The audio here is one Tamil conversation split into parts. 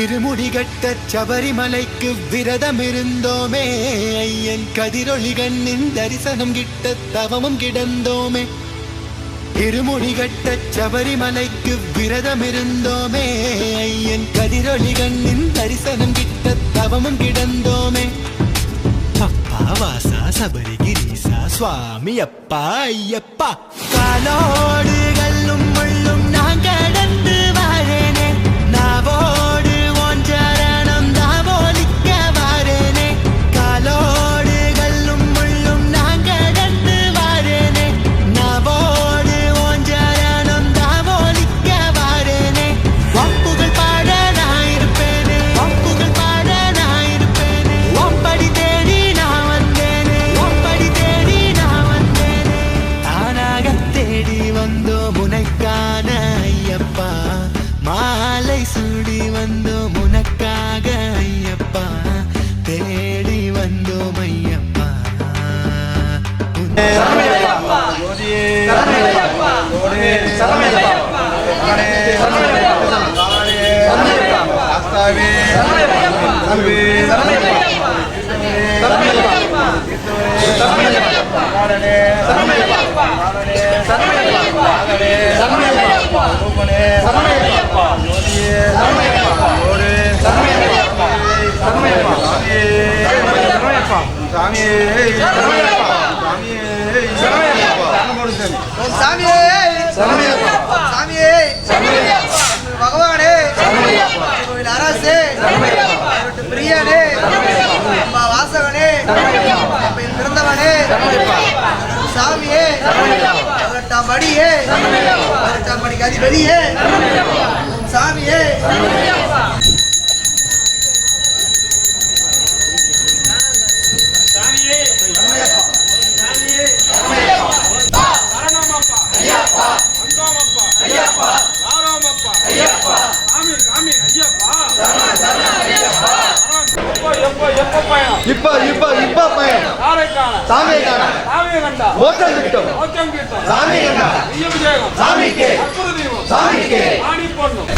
இருமுடிகட்ட சபரிமலைக்கு விரதம் இருந்தோமே, ஐயன் கதிரொளி கண்ணின் தரிசனம் கிட்ட தவமும் கிடந்தோமே. இருமுடிகட்ட சபரிமலைக்கு விரதம் இருந்தோமே, ஐயன் கதிரொளி கண்ணின் தரிசனம் கிட்ட தவமும் கிடந்தோமே. அப்பா வாசா சபரிகிரீசா சுவாமி அப்பா ஐயப்பா, காலோடு கல்லும் முள்ளும் நான் கடந்து வாரேனே, நாவோடு ஒன்றரணம் தாவோலிக்க வாரேனே. காலோடு கல்லும் முள்ளும் நான் கடந்து வாரேனே, நாவோடு ஒன்றரணம் தாவோலிக்க வாரேனே. வம்புகள் பாட நான் இருப்பேனே, வம்புகள் பாட நான் இருப்பேனே. வம்படி தேடி நான் வந்தேனே, வம்படி தேடி நான் வந்தேனே. தானாக தேடி வந்தோம் உனக்கான ஐயப்பா, மாலை சூடி வந்தோம் உனக்காக ஐயப்பா, தேடி வந்தோம் ஐயப்பா. பகவானே, அரசே, பிரியனே, வாசகனே, பிறந்தவனே, சாமியே, படியே, படிக்கு அதிபதியே, சாமியே. இப்ப இப்ப இப்ப பையன் சாமியை காண மோட்சம் கிட்டும் சாமியை கண்டா சாமிக்கு சாமிக்கு ஆணி பொண்ணும்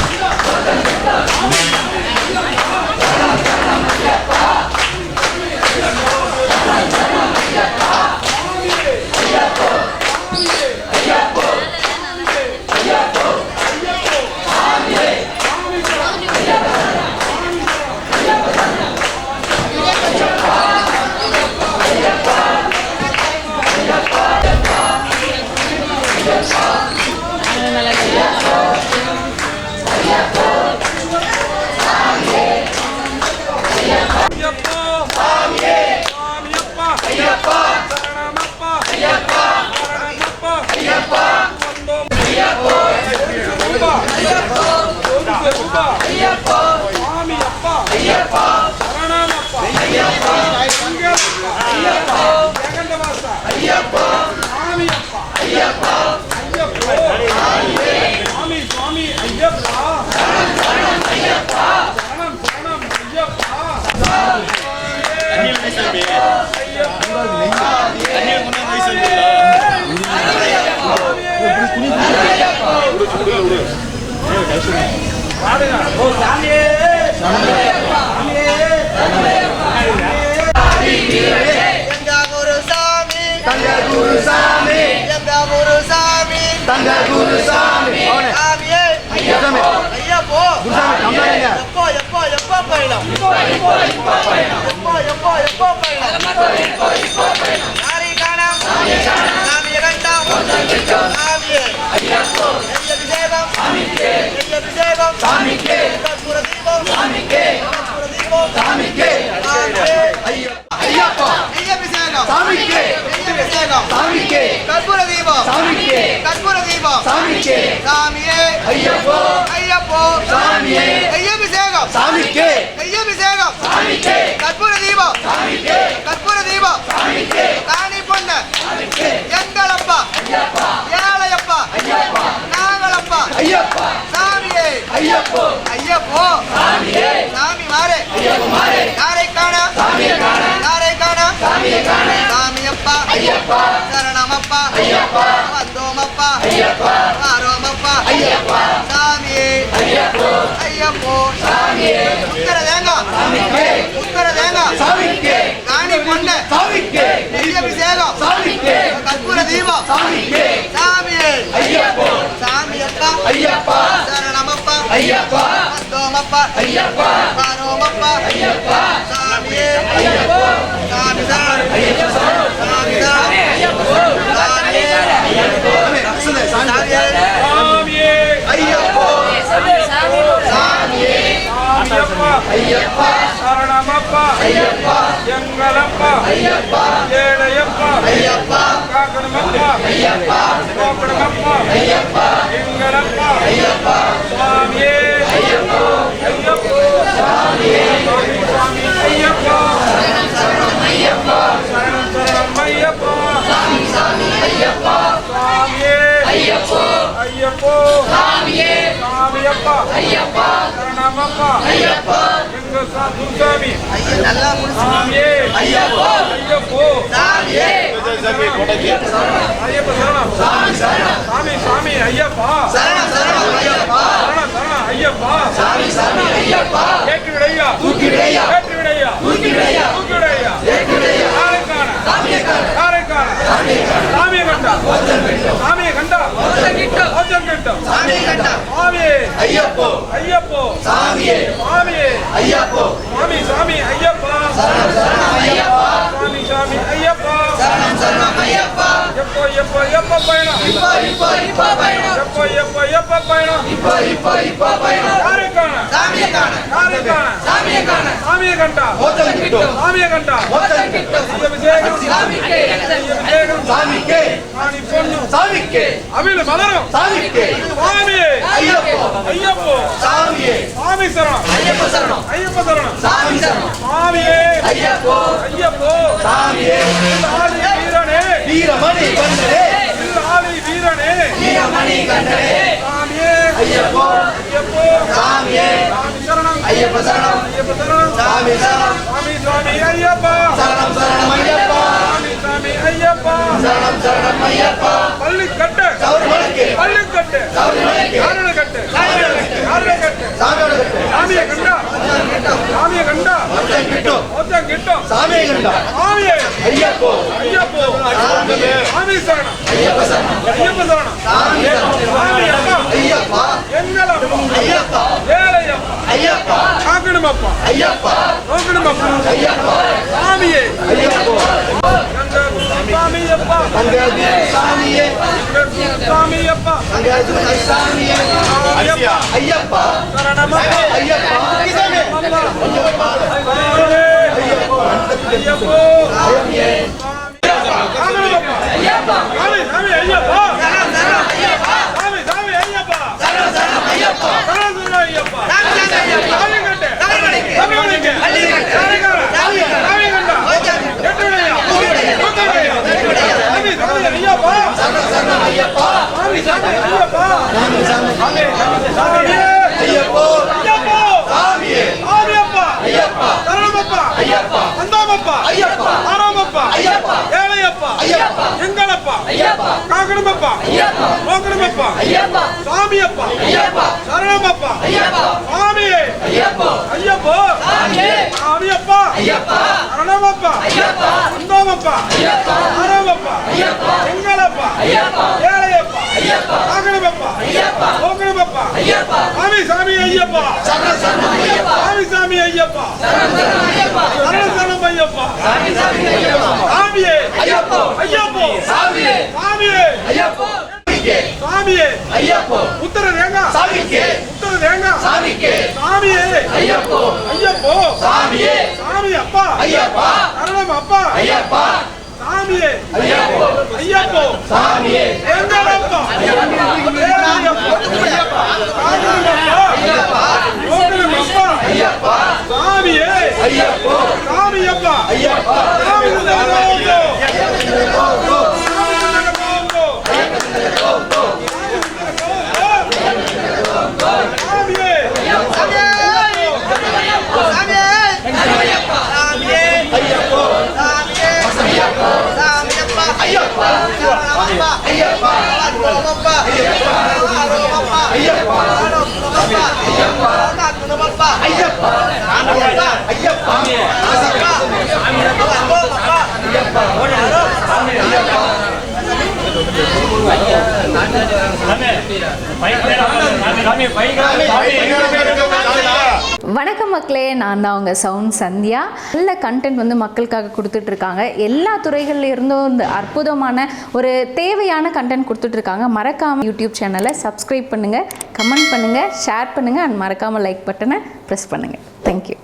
சரணமப்பா வந்தோமப்பா ஆரோமப்பா சாமியே ஐயப்போ உத்தர தேங்காய் உத்தர தேங்காய் காணி பொண்ண நெய் அபிஷேகம் கற்பூர தீபம் சாமியே சாமியப்பா சரணமப்பா சோமப்பா பாரோமப்பா சாமியே சாமி சரணம் சாமி ஐயப்பா சரணமப்பா எங்களப்பா ஏழையப்பா காக்கணமப்பா கோக்கணமப்பா எங்களப்பா சுவாமியே ஐயப்போ சுவாமி ஐயப்பா சரணம் ஐயப்பா சுவாமியே ஐயப்போ சாமியப்பா சரணமப்பா எங்க சாமி நல்லா சாமியே ஐயப்போ ஐயப்ப சரணம் சாமி ஐயப்பா சரணம் ஐயப்பா ஏற்று விடையா காரைக்கான சாமியை கண்டா ஐயப்போ சாமி ஐயப்பா சாமி ஐயப்பா எப்ப பயணம் எப்ப பயணம் சாமியை கண்டா அவில மலரும் சுவாமியே ஐயப்போ சாமி சரணம் ஐயப்ப சரணம் சுவாமியே ஐயப்போ வீரனே வீரமணி வீரனே சாமியே ஐயப்போ சாமியே சரணம் ஐயப்ப சரணம் சாமி ஐயப்பா சரணம் ஐயப்பா சாமி ஐயப்பா சரணம் ஐயப்பா பள்ளிக்கட்டு யாரகட்டு சாமியை கண்டா ஓத்தம் கிட்டும் சாமியை ஐயப்போ சாமி சரணம் ஐயப்ப சரணம் சாமி ஐயப்பா எங்களப்பா ஏழையப்பா காக்கணுமப்பா நோக்கணுமப்பா சாமியே சாமியப்பா ஐயப்பா சரணமப்பா ஐயப்போ காக்கணுமப்பா நோக்கணுமப்பா சாமியப்பா சரணமப்பா சாமியே ஐயப்போ சாமியப்பா சரணமப்பா சந்தோமப்பா ஆரோமப்பா எங்களப்பா ஏழையப்பா காக்கணுமப்பா நோக்கணுமப்பா சாமி ஐயப்பா சாமி ஐயப்பா சரணம் ஐயப்பா சாமியே ஐயப்போ சாமியே உத்தர தேங்காய் சாமியே ஐயப்போ சாமி அப்பா சரணம் அப்பா சாமியே ஐயப்போ எங்களப்பா சாமியே சாமியப்பா வந்தோமப்பா ஐயப்பா சாமியப்பா ஐயப்பா ஐயப்பா வந்தோமப்பா ஐயப்பா ஐயப்பா வணக்கம் மக்களே, நான் தான் உங்கள் சவுண்ட் சந்தியா. நல்ல கண்டென்ட் வந்து மக்களுக்காக கொடுத்துட்ருக்காங்க. எல்லா துறைகள்ல இருந்தும் இந்த அற்புதமான ஒரு தேவையான கண்டென்ட் கொடுத்துட்ருக்காங்க. மறக்காமல் யூடியூப் சேனலை சப்ஸ்கிரைப் பண்ணுங்கள், கமெண்ட் பண்ணுங்கள், ஷேர் பண்ணுங்கள் அண்ட் மறக்காமல் லைக் பட்டனை ப்ரெஸ் பண்ணுங்கள். தேங்க்யூ.